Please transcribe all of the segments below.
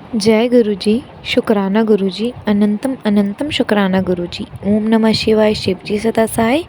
जय गुरुजी, शुक्राना गुरुजी, अनंतम अनंतम शुक्राना गुरुजी। ओम नमः शिवाय, शिवजी सदा सहाय।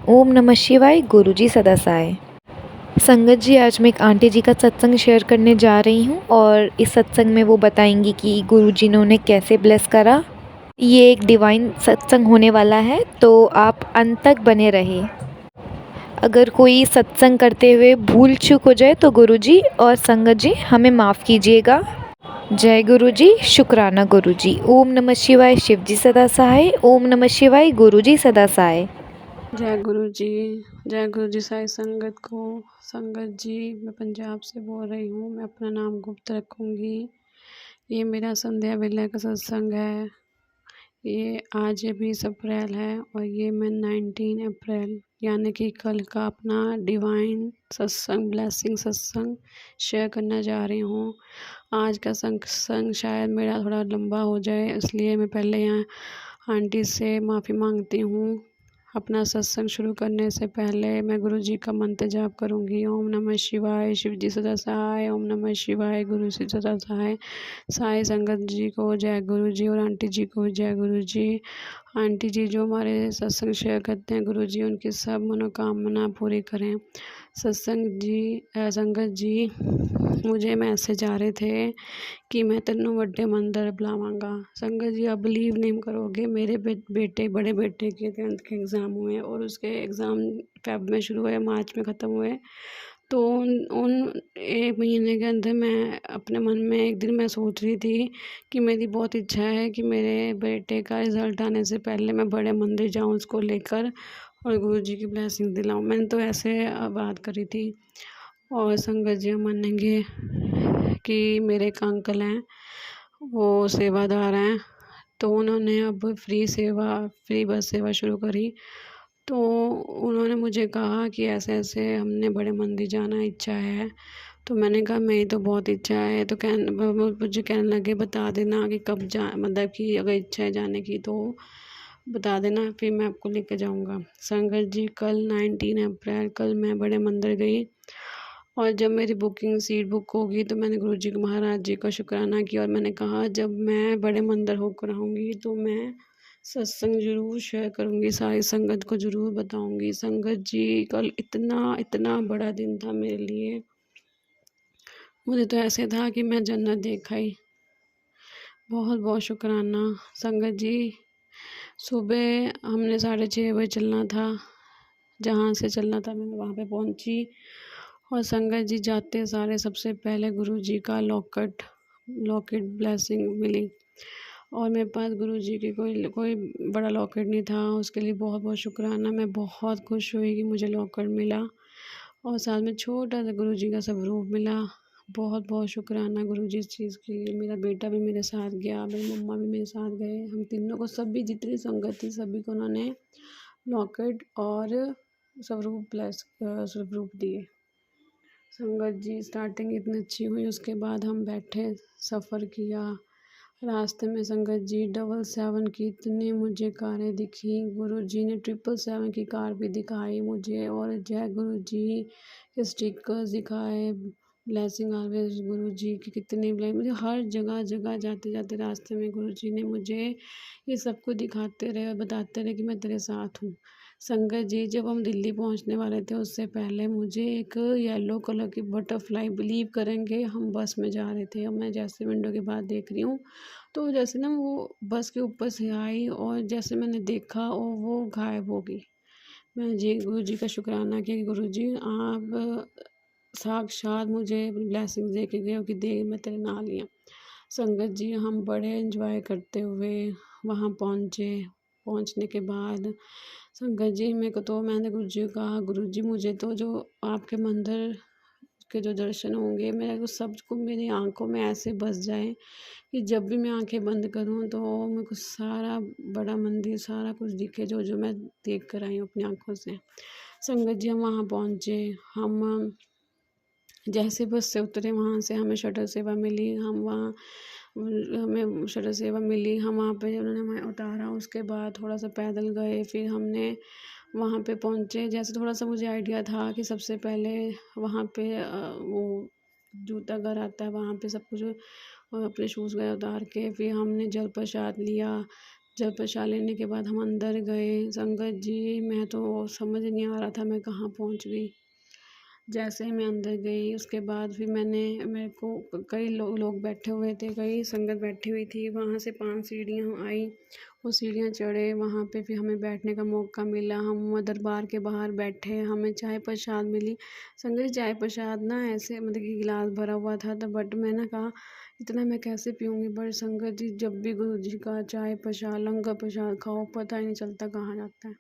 ओम नमः शिवाय, गुरुजी सदा सहाय। संगत जी, आज मैं एक आंटी जी का सत्संग शेयर करने जा रही हूँ और इस सत्संग में वो बताएंगी कि गुरुजी ने उन्हें कैसे ब्लेस करा। ये एक डिवाइन सत्संग होने वाला है, तो आप अंत तक बने रहे। अगर कोई सत्संग करते हुए भूल चूक हो जाए तो गुरुजी और संगत जी हमें माफ़ कीजिएगा। जय गुरुजी, शुक्राना गुरुजी। ओम नमः शिवाय, शिवजी सदा सहाय। ओम नमः शिवाय, गुरुजी सदा सहाय। जय गुरु जी। जय गुरु जी। साई संगत को। संगत जी, मैं पंजाब से बोल रही हूँ। मैं अपना नाम गुप्त रखूँगी। ये मेरा संध्या विलय का सत्संग है। ये आज 20 अप्रैल है और ये मैं 19 अप्रैल यानी कि कल का अपना डिवाइन सत्संग, ब्लेसिंग सत्संग शेयर करना जा रही हूँ। आज का सत्संग शायद मेरा थोड़ा लंबा हो जाए, इसलिए मैं पहले यहाँ आंटी से माफ़ी मांगती हूँ। अपना सत्संग शुरू करने से पहले मैं गुरु जी का मंत्र जाप करूँगी। ओम नमः शिवाय, शिव जी सदा सहाय। ओम नमः शिवाय, गुरु जी सदा सहाय। साई संगत जी को जय गुरु जी और आंटी जी को जय गुरु जी। आंटी जी जो हमारे सत्संग शेयर करते हैं, गुरु जी उनकी सब मनोकामना पूरी करें। सत्संग जी संगत जी, मुझे मैसेज आ रहे थे कि मैं तेनों वड्डे मंदिर बुलावांगा। संगत जी, आप बिलीव नहीं करोगे, मेरे बेटे बड़े बेटे के 10th के एग्ज़ाम हुए और उसके एग्ज़ाम फेब में शुरू हुए, मार्च में ख़त्म हुए। तो उन 1 महीने के अंदर मैं अपने मन में एक दिन मैं सोच रही थी कि मेरी बहुत इच्छा है कि मेरे बेटे का रिज़ल्ट आने से पहले मैं बड़े मंदिर जाऊँ उसको लेकर और गुरु जी की ब्लेसिंग दिलाऊँ। मैंने तो ऐसे बात करी थी। और संगत जी मानेंगे कि मेरे एक अंकल हैं, वो सेवादार हैं, तो उन्होंने अब फ्री बस सेवा शुरू करी। तो उन्होंने मुझे कहा कि ऐसे-ऐसे हमने बड़े मंदिर जाना इच्छा है। तो मैंने कहा मेरी तो बहुत इच्छा है। तो वो मुझे कहने लगे बता देना कि कब जा, मतलब कि अगर इच्छा है जाने की तो बता देना, फिर मैं आपको लेके जाऊँगा। संगत जी, कल 19 अप्रैल कल मैं बड़े मंदिर गई और जब मेरी बुकिंग सीट बुक होगी तो मैंने गुरु जी को, महाराज जी का शुक्राना किया और मैंने कहा जब मैं बड़े मंदिर होकर आऊँगी तो मैं सत्संग ज़रूर शेयर करूँगी, सारी संगत को ज़रूर बताऊँगी। संगत जी, कल इतना इतना बड़ा दिन था मेरे लिए, मुझे तो ऐसे था कि मैं जन्नत देख आई। बहुत बहुत शुक्राना। संगत जी, सुबह हमने 6:30 बजे चलना था, जहाँ से चलना था मैं वहाँ पे पहुँची और संगत जी जाते सारे सबसे पहले गुरु जी का लॉकेट ब्लेसिंग मिली और मेरे पास गुरु जी की कोई बड़ा लॉकेट नहीं था। उसके लिए बहुत बहुत शुक्राना। मैं बहुत खुश हुई कि मुझे लॉकेट मिला और साथ में छोटा सा गुरु जी का स्वरूप मिला। बहुत बहुत शुक्राना गुरु जी इस चीज़ के लिए। मेरा बेटा भी मेरे साथ गया, मेरी मम्मा भी मेरे साथ गए, हम तीनों को, सभी जितनी संगत थी सभी को उन्होंने लॉकेट और स्वरूप दिए। संगत जी, स्टार्टिंग इतनी अच्छी हुई, उसके बाद हम बैठे, सफ़र किया। रास्ते में संगत जी 777 की इतनी मुझे कारें दिखी। गुरु जी ने 777 की कार भी दिखाई मुझे और जय गुरु जी के स्टिकर्स दिखाए। ब्लेसिंग ऑलवेज गुरु जी की कितनी मुझे हर जगह जगह जाते जाते रास्ते में गुरु जी ने मुझे ये सब कुछ दिखाते रहे और बताते रहे कि मैं तेरे साथ हूँ। संगत जी, जब हम दिल्ली पहुंचने वाले थे उससे पहले मुझे एक येलो कलर की बटरफ्लाई, बिलीव करेंगे, हम बस में जा रहे थे और मैं जैसे विंडो के बाहर देख रही हूँ तो जैसे ना वो बस के ऊपर से आई और जैसे मैंने देखा और वो गायब हो गई। मैं जी गुरु जी का शुक्राना किया कि गुरु जी आप साक्षात मुझे ब्लेसिंग दे के गए हो कि देख मैं तेरे नाल ही हूँ। संगत जी, हम बड़े एंजॉय करते हुए वहाँ पहुँचे। पहुँचने के बाद संगत जी, मेरे को तो, मैंने गुरु जी को कहा गुरु जी मुझे तो जो आपके मंदिर के जो दर्शन होंगे, मेरे को सबको मेरी आंखों में ऐसे बस जाए कि जब भी मैं आंखें बंद करूं तो मेरे को सारा बड़ा मंदिर, सारा कुछ दिखे जो जो मैं देख कर आई हूँ अपनी आंखों से। संगत जी, हम वहाँ पहुँचे। हम जैसे बस से उतरे वहाँ से हमें शटल सेवा मिली। हमें शटल सेवा मिली, हम वहाँ पे उन्होंने हमें उतारा। उसके बाद थोड़ा सा पैदल गए, फिर हमने वहाँ पे पहुँचे। जैसे थोड़ा सा मुझे आइडिया था कि सबसे पहले वहाँ पे वो जूता घर आता है, वहाँ पे सब कुछ और अपने शूज़ वगैरह उतार के फिर हमने जल प्रसाद लिया। जल प्रसाद लेने के बाद हम अंदर गए। संगत जी, मैं तो समझ नहीं आ रहा था मैं कहाँ पहुँच गई। जैसे ही मैं अंदर गई उसके बाद फिर मेरे को कई लोग बैठे हुए थे, कई संगत बैठी हुई थी। वहाँ से 5 सीढ़ियाँ आई, वो सीढ़ियाँ चढ़े, वहाँ पे फिर हमें बैठने का मौका मिला। हम दरबार के बाहर बैठे, हमें चाय प्रसाद मिली। संगत जी, चाय प्रसाद ना ऐसे मतलब कि गिलास भरा हुआ था, तो बट मैंने कहा इतना मैं कैसे पीऊँगी। बट संगत जी, जब भी गुरु जी का चाय प्रसाद, लंगर प्रसाद खाओ, पता ही नहीं चलता कहाँ जाता है।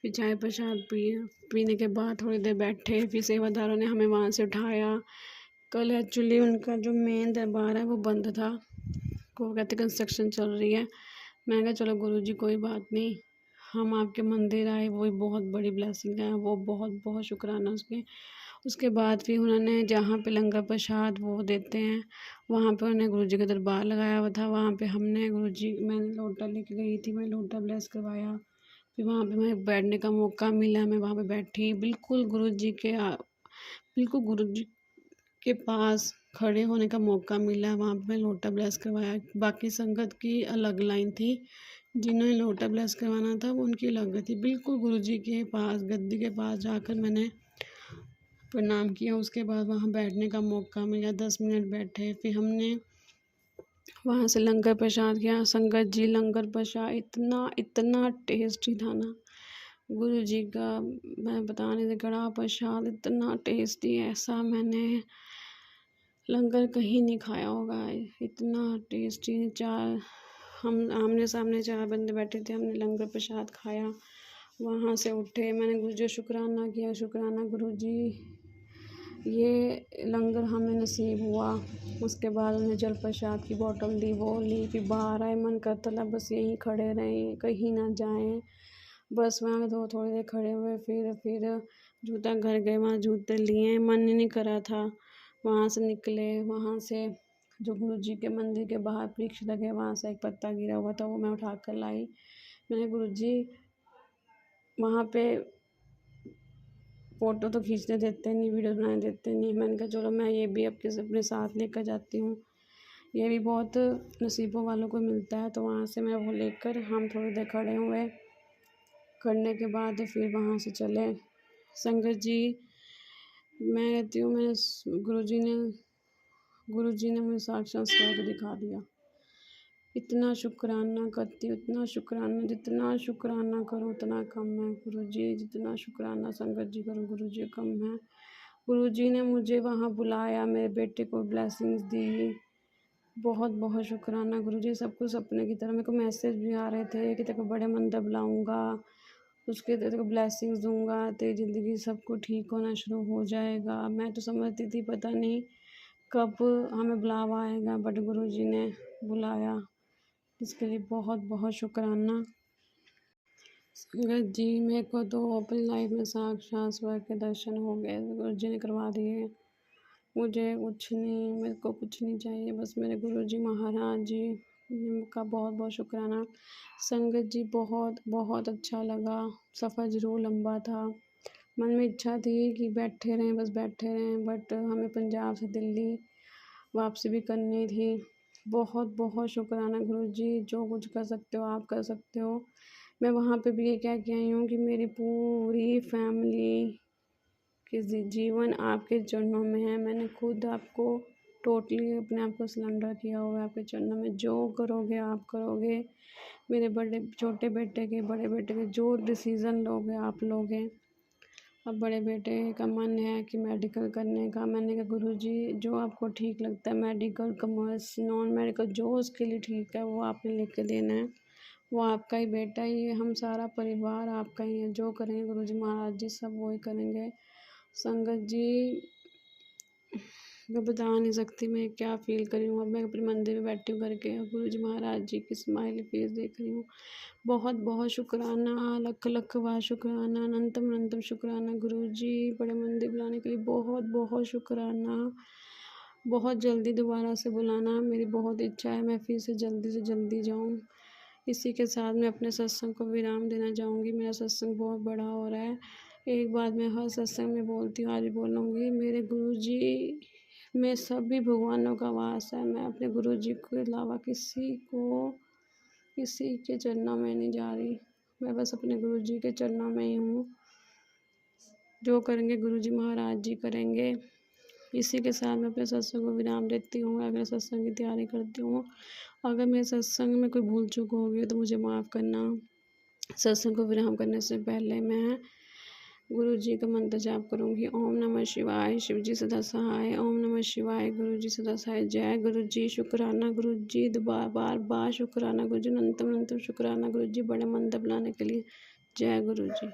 फिर चाय प्रसाद पिए, पीने के बाद थोड़ी देर बैठे, फिर सेवादारों ने हमें वहाँ से उठाया। कल एक्चुअली उनका जो मेन दरबार है वो बंद था, वो कहते कंस्ट्रक्शन चल रही है। मैंने कहा चलो गुरुजी कोई बात नहीं, हम आपके मंदिर आए, वही बहुत बड़ी ब्लेसिंग है, वो बहुत बहुत शुक्राना उसके। उसके बाद फिर उन्होंने जहाँ पे लंगर प्रसाद वो देते हैं, वहाँ पे उन्होंने गुरुजी का दरबार लगाया हुआ था। वहाँ पे हमने मैंने लोटा लेके गई थी, मैं लोटा ब्लेस करवाया। फिर वहाँ पे मुझे बैठने का मौका मिला, मैं वहाँ पे बैठी बिल्कुल गुरुजी के पास खड़े होने का मौका मिला। वहाँ पे मैं लोटा ब्लेस करवाया। बाकी संगत की अलग लाइन थी, जिन्होंने लोटा ब्लेस करवाना था वो उनकी अलग थी। बिल्कुल गुरुजी के पास, गद्दी के पास जाकर मैंने प्रणाम किया। उसके बाद वहाँ बैठने का मौका मिला, 10 मिनट बैठे। फिर हमने वहाँ से लंगर प्रसाद किया। संगत जी, लंगर प्रसाद इतना इतना टेस्टी था ना गुरु जी का, मैं बता नहीं सकती। कड़ा प्रसाद इतना टेस्टी, ऐसा मैंने लंगर कहीं नहीं खाया होगा, इतना टेस्टी। हम आमने सामने 4 बंदे बैठे थे, हमने लंगर प्रसाद खाया। वहाँ से उठे, मैंने गुरु जी शुक्राना किया, शुक्राना गुरु जी ये लंगर हमें नसीब हुआ। उसके बाद उन्हें जल प्रसाद की बोतल दी, वो ली। फिर बाहर आए, मन करता था बस यहीं खड़े रहें, कहीं ना जाएं। बस वहाँ थोड़ी देर खड़े हुए, फिर जूता घर गए, वहाँ जूते लिए, मन ही नहीं करा था। वहाँ से निकले, वहाँ से जो गुरु जी के मंदिर के बाहर वृक्ष लगे, वहाँ से एक पत्ता गिरा हुआ था, वो मैं उठा कर लाई। मैंने गुरु जी वहाँ पे फ़ोटो तो खींचने देते नहीं, वीडियो बनाने देते नहीं। मैंने कहा चलो मैं ये भी अपने साथ लेकर जाती हूँ, ये भी बहुत नसीबों वालों को मिलता है। तो वहाँ से मैं वो लेकर हम थोड़ी देर खड़े हुए, खड़ने के बाद फिर वहाँ से चले। संगत जी, मैं कहती हूँ गुरु जी ने मुझे साक्षात स्वर्ग दिखा दिया। इतना शुक्राना करती हूँ, इतना शुक्राना, जितना शुक्राना करूँ उतना कम है गुरु जी। जितना शुक्राना संगत जी करूँ गुरु जी कम है। गुरु जी ने मुझे वहाँ बुलाया, मेरे बेटे को ब्लेसिंग्स दी। बहुत बहुत शुक्राना गुरु जी। सब कुछ सपने की तरह, मेरे को मैसेज भी आ रहे थे कि तेरे को बड़े मंदिर बुलाऊँगा, उसके तेरे को ब्लेसिंग्स दूँगा, तेरी ज़िंदगी सब कुछ ठीक होना शुरू हो जाएगा। मैं तो समझती थी पता नहीं कब हमें बुलावा आएगा, बट गुरु जी ने बुलाया, इसके लिए बहुत बहुत शुक्राना। संगत जी, मेरे को तो अपनी लाइफ में साक्षात स्वर्ग के दर्शन हो गए, गुरु जी ने करवा दिए। मुझे कुछ नहीं, मेरे को कुछ नहीं चाहिए, बस मेरे गुरु जी महाराज जी का बहुत बहुत शुक्राना। संगत जी, बहुत बहुत अच्छा लगा। सफ़र ज़रूर लंबा था, मन में इच्छा थी कि बैठे रहें, बस बैठे रहें, बट हमें पंजाब से दिल्ली वापसी भी करनी थी। बहुत बहुत शुक्राना गुरु जी, जो कुछ कर सकते हो आप कर सकते हो। मैं वहाँ पे भी ये कह के आई हूँ कि मेरी पूरी फैमिली कि जीवन आपके चरणों में है। मैंने खुद आपको टोटली अपने आप को सरेंडर किया हुआ है आपके चरणों में। जो करोगे आप करोगे। मेरे छोटे बेटे के, बड़े बेटे के जो डिसीज़न लोगे आप लोगे। अब बड़े बेटे का मन है कि मेडिकल करने का। मैंने कहा गुरुजी, जो आपको ठीक लगता है, मेडिकल, कॉमर्स, नॉन मेडिकल, जो उसके लिए ठीक है वो आपने लिख के देना है। वो आपका ही बेटा ही है, हम सारा परिवार आपका ही है। जो करेंगे गुरुजी महाराज जी सब वही करेंगे। संगत जी, मैं बता नहीं सकती मैं क्या फ़ील कर रही हूँ। अब मैं अपने मंदिर में बैठी हूँ करके, गुरु जी महाराज जी की स्माइली फेस देख रही हूँ। बहुत बहुत शुक्राना, लख लख बार शुक्राना, अनंतम अनंतम शुक्राना गुरु जी। बड़े मंदिर बुलाने के लिए बहुत बहुत शुक्राना। बहुत जल्दी दोबारा से बुलाना, मेरी बहुत इच्छा है मैं फिर से जल्दी जाऊँ। इसी के साथ मैं अपने सत्संग को विराम देना चाहूँगी। मेरा सत्संग बहुत बड़ा हो रहा है। एक बात मैं हर सत्संग में बोलती हूँ, आज भी बोलूँगी, मेरे गुरुजी में सभी भगवानों का वास है। मैं अपने गुरु जी के अलावा किसी के चरणों में नहीं जा रही। मैं बस अपने गुरु जी के चरणों में ही हूँ। जो करेंगे गुरु जी महाराज जी करेंगे। इसी के साथ मैं अपने सत्संग को विराम देती हूँ। अगले सत्संग की तैयारी करती हूँ। अगर मेरे सत्संग में कोई भूल चूक होगी तो मुझे माफ़ करना। सत्संग को विराम करने से पहले मैं गुरु जी का मंत्र जाप करूँगी। ओम नमः शिवाय, शिव जी सदा सहाय। ओम नमः शिवाय, गुरु जी सदा सहाय। जय गुरु जी, शुक्राना गुरु जी, बार बार शुक्राना गुरु जी, अनंतम अनंतम शुक्राना गुरु जी, बड़े मंदिर बनाने के लिए। जय गुरु जी।